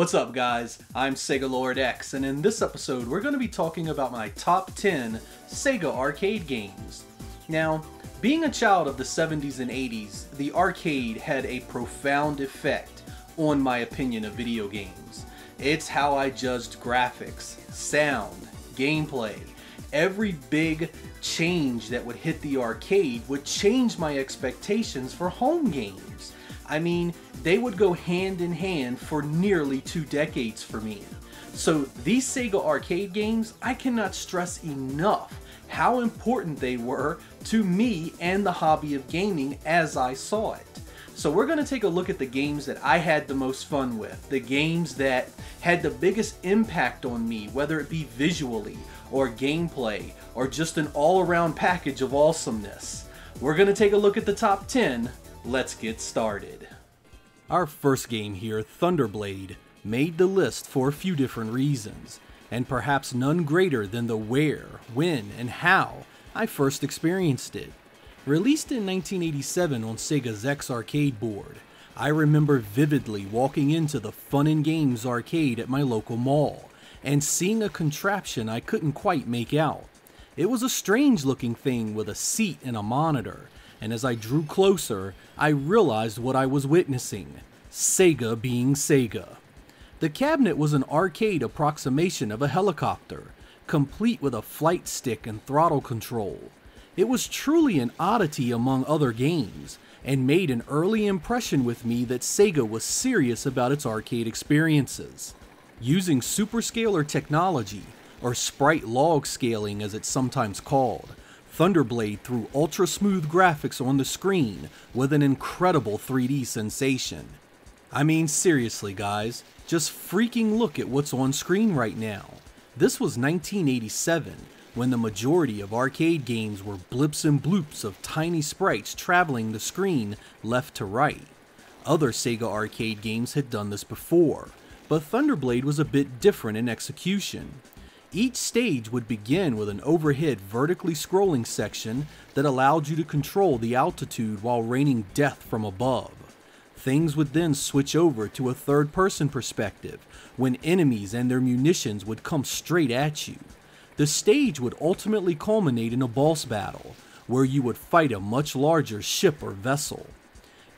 What's up guys, I'm Sega Lord X, and in this episode we're going to be talking about my top 10 Sega arcade games. Now, being a child of the 70s and 80s, the arcade had a profound effect on my opinion of video games. It's how I judged graphics, sound, gameplay. Every big change that would hit the arcade would change my expectations for home games. I mean, they would go hand in hand for nearly 2 decades for me. So these Sega arcade games, I cannot stress enough how important they were to me and the hobby of gaming as I saw it. So we're going to take a look at the games that I had the most fun with, the games that had the biggest impact on me, whether it be visually or gameplay or just an all-around package of awesomeness. We're going to take a look at the top 10. Let's get started. Our first game here, Thunderblade, made the list for a few different reasons, and perhaps none greater than the where, when, and how I first experienced it. Released in 1987 on Sega's X arcade board, I remember vividly walking into the Fun & Games arcade at my local mall, and seeing a contraption I couldn't quite make out. It was a strange looking thing with a seat and a monitor, and as I drew closer, I realized what I was witnessing. Sega being Sega. The cabinet was an arcade approximation of a helicopter, complete with a flight stick and throttle control. It was truly an oddity among other games, and made an early impression with me that Sega was serious about its arcade experiences. Using superscalar technology, or sprite log scaling as it's sometimes called, Thunderblade threw ultra-smooth graphics on the screen with an incredible 3D sensation. I mean, seriously guys, just freaking look at what's on screen right now. This was 1987, when the majority of arcade games were blips and bloops of tiny sprites traveling the screen left to right. Other Sega arcade games had done this before, but Thunderblade was a bit different in execution. Each stage would begin with an overhead vertically scrolling section that allowed you to control the altitude while raining death from above. Things would then switch over to a third-person perspective when enemies and their munitions would come straight at you. The stage would ultimately culminate in a boss battle, where you would fight a much larger ship or vessel.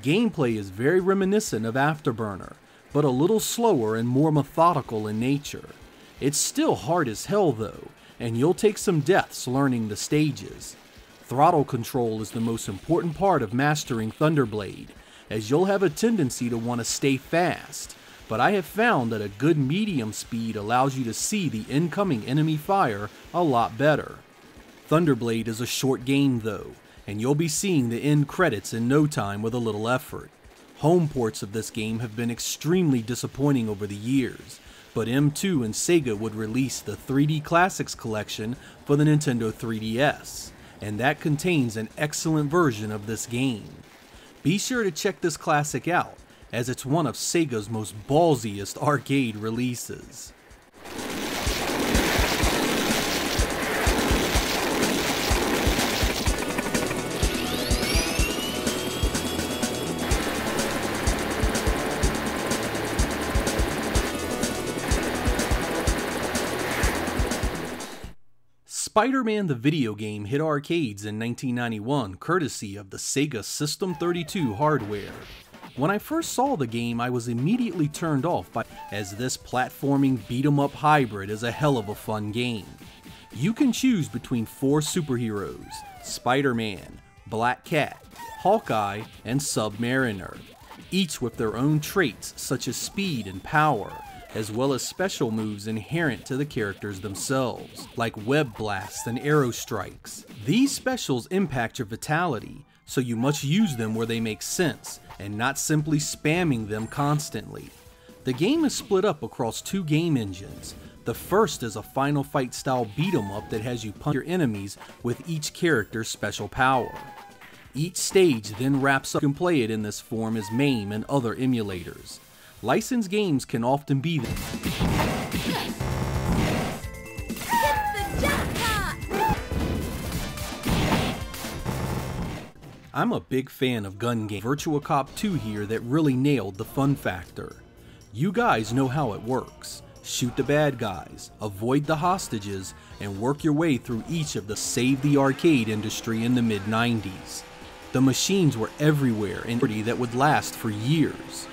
Gameplay is very reminiscent of Afterburner, but a little slower and more methodical in nature. It's still hard as hell though, and you'll take some deaths learning the stages. Throttle control is the most important part of mastering Thunderblade, as you'll have a tendency to want to stay fast, but I have found that a good medium speed allows you to see the incoming enemy fire a lot better. Thunderblade is a short game though, and you'll be seeing the end credits in no time with a little effort. Home ports of this game have been extremely disappointing over the years, but M2 and Sega would release the 3D Classics collection for the Nintendo 3DS, and that contains an excellent version of this game. Be sure to check this classic out, as it's one of Sega's most ballsiest arcade releases. Spider-Man the video game hit arcades in 1991 courtesy of the Sega System 32 hardware. When I first saw the game, I was immediately turned off as this platforming beat-em-up hybrid is a hell of a fun game. You can choose between 4 superheroes: Spider-Man, Black Cat, Hawkeye, and Submariner, each with their own traits such as speed and power, as well as special moves inherent to the characters themselves, like web blasts and arrow strikes. These specials impact your vitality, so you must use them where they make sense, and not simply spamming them constantly. The game is split up across 2 game engines. The first is a Final Fight style beat 'em up that has you punch your enemies with each character's special power. Each stage then wraps up. You can play it in this form as MAME and other emulators. Licensed games can often be there. I'm a big fan of gun games. Virtua Cop 2 here that really nailed the fun factor. You guys know how it works. Shoot the bad guys, avoid the hostages, and work your way through each of the save the arcade industry in the mid-90s. The machines were everywhere and that would last for years.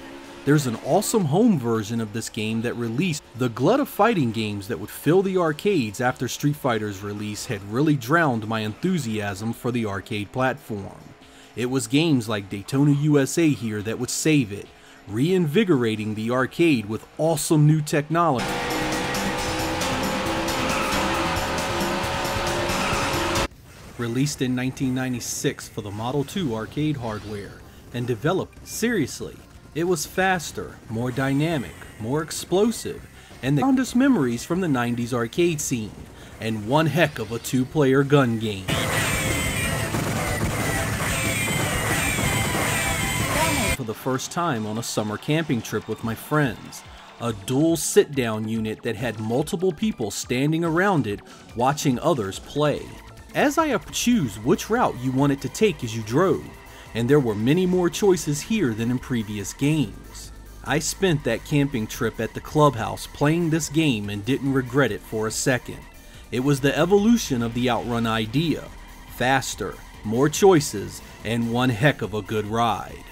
There's an awesome home version of this game that released. The glut of fighting games that would fill the arcades after Street Fighter's release had really drowned my enthusiasm for the arcade platform. It was games like Daytona USA here that would save it, reinvigorating the arcade with awesome new technology. Released in 1996 for the Model 2 arcade hardware, and developed seriously. It was faster, more dynamic, more explosive, and the fondest memories from the 90s arcade scene, and one heck of a two-player gun game. For the first time on a summer camping trip with my friends, a dual sit-down unit that had multiple people standing around it watching others play. As I choose which route you wanted to take as you drove, and there were many more choices here than in previous games. I spent that camping trip at the clubhouse playing this game and didn't regret it for a second. It was the evolution of the Outrun idea. Faster, more choices, and one heck of a good ride.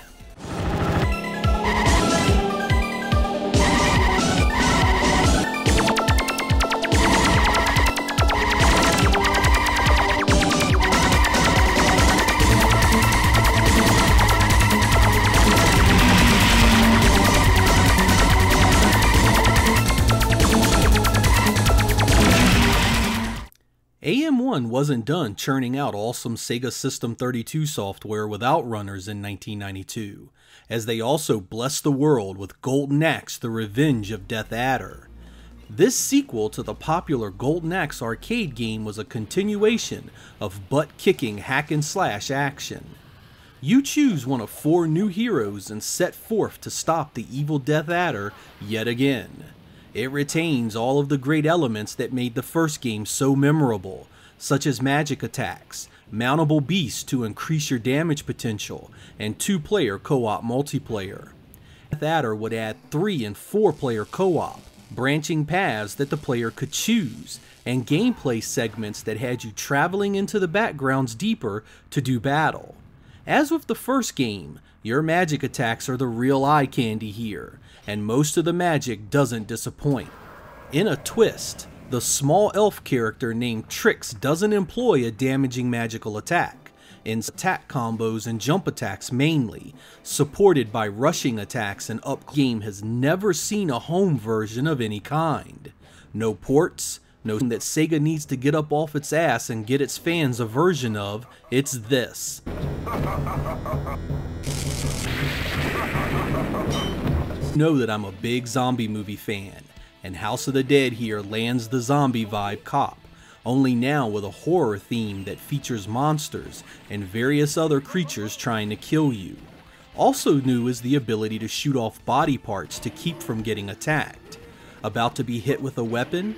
AM1 wasn't done churning out awesome Sega System 32 software with Outrunners in 1992, as they also blessed the world with Golden Axe: The Revenge of Death Adder. This sequel to the popular Golden Axe arcade game was a continuation of butt-kicking hack-and-slash action. You choose one of 4 new heroes and set forth to stop the evil Death Adder yet again. It retains all of the great elements that made the first game so memorable, such as magic attacks, mountable beasts to increase your damage potential, and 2-player co-op multiplayer. Death Adder would add 3- and 4-player co-op, branching paths that the player could choose, and gameplay segments that had you traveling into the backgrounds deeper to do battle. As with the first game, your magic attacks are the real eye candy here, and most of the magic doesn't disappoint. In a twist, the small elf character named Trix doesn't employ a damaging magical attack, in attack combos and jump attacks mainly, supported by rushing attacks and up. Game has never seen a home version of any kind. No ports, no that Sega needs to get up off its ass and get its fans a version of. It's this. Know that I'm a big zombie movie fan, and House of the Dead here lands the zombie vibe cop, only now with a horror theme that features monsters and various other creatures trying to kill you. Also new is the ability to shoot off body parts to keep from getting attacked. About to be hit with a weapon?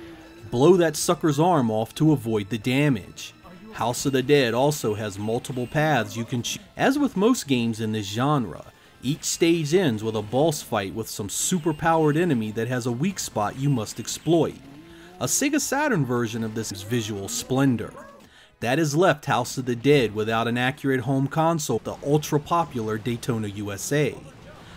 Blow that sucker's arm off to avoid the damage. House of the Dead also has multiple paths you can choose. As with most games in this genre, each stage ends with a boss fight with some super-powered enemy that has a weak spot you must exploit. A Sega Saturn version of this is visual splendor. That has left House of the Dead without an accurate home console, the ultra-popular Daytona USA.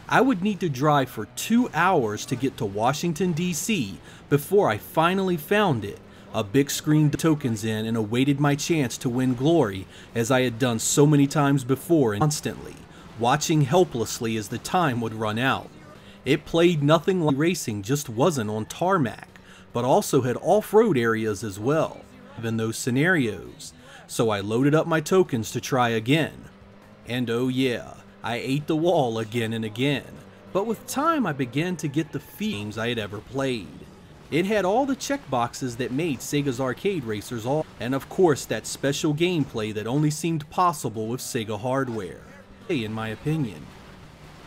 I would need to drive for 2 hours to get to Washington, D.C. before I finally found it, a big screen tokens in, and awaited my chance to win glory as I had done so many times before, and constantly watching helplessly as the time would run out. It played nothing like racing, just wasn't on tarmac, but also had off-road areas as well in those scenarios. So I loaded up my tokens to try again. And oh yeah, I ate the wall again and again, but with time I began to get the themes I had ever played. It had all the checkboxes that made Sega's arcade racers all, and of course that special gameplay that only seemed possible with Sega hardware. In my opinion,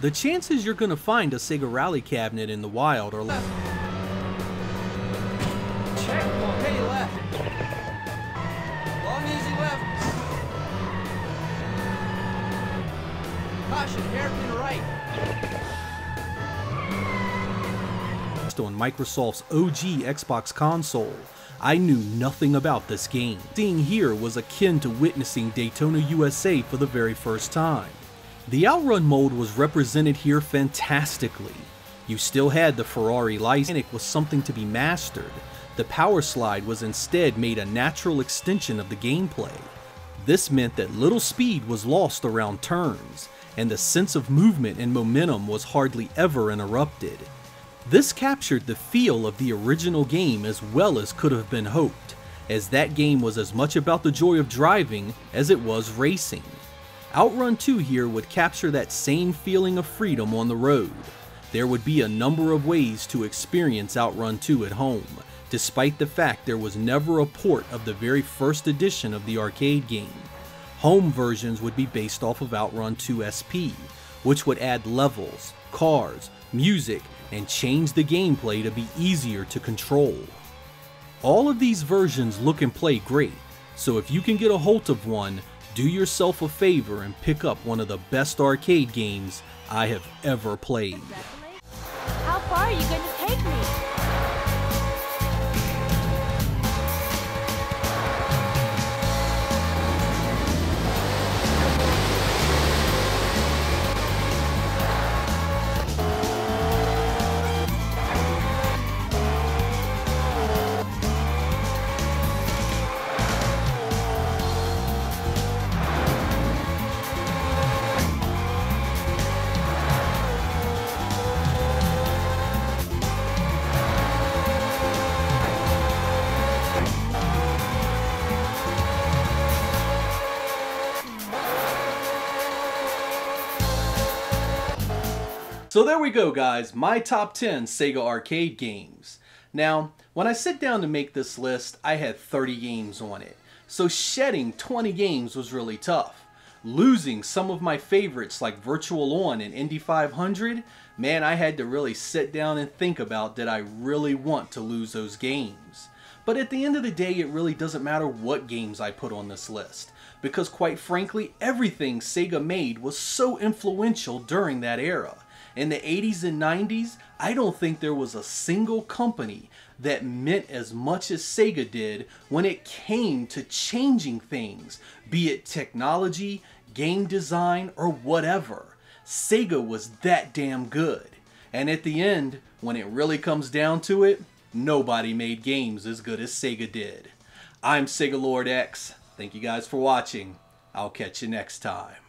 the chances you're gonna find a Sega Rally cabinet in the wild are left. Check, okay, left. Long easy left. Caution, hairpin right. released on Microsoft's OG Xbox console, I knew nothing about this game. Seeing here was akin to witnessing Daytona USA for the very first time. The Outrun mode was represented here fantastically. You still had the Ferrari license, was something to be mastered. The power slide was instead made a natural extension of the gameplay. This meant that little speed was lost around turns, and the sense of movement and momentum was hardly ever interrupted. This captured the feel of the original game as well as could have been hoped, as that game was as much about the joy of driving as it was racing. Outrun 2 here would capture that same feeling of freedom on the road. There would be a number of ways to experience Outrun 2 at home, despite the fact there was never a port of the very first edition of the arcade game. Home versions would be based off of Outrun 2 SP, which would add levels, cars, music, and change the gameplay to be easier to control. All of these versions look and play great, so if you can get a hold of one, do yourself a favor and pick up one of the best arcade games I have ever played. How far are you going to take me? So there we go, guys, my top 10 Sega arcade games. Now, when I sit down to make this list, I had 30 games on it, so shedding 20 games was really tough. Losing some of my favorites like Virtual On and Indy 500, man, I had to really sit down and think about, did I really want to lose those games? But at the end of the day, it really doesn't matter what games I put on this list, because quite frankly, everything Sega made was so influential during that era. In the 80s and 90s, I don't think there was a single company that meant as much as Sega did when it came to changing things, be it technology, game design, or whatever. Sega was that damn good. And at the end, when it really comes down to it, nobody made games as good as Sega did. I'm Sega Lord X. Thank you guys for watching. I'll catch you next time.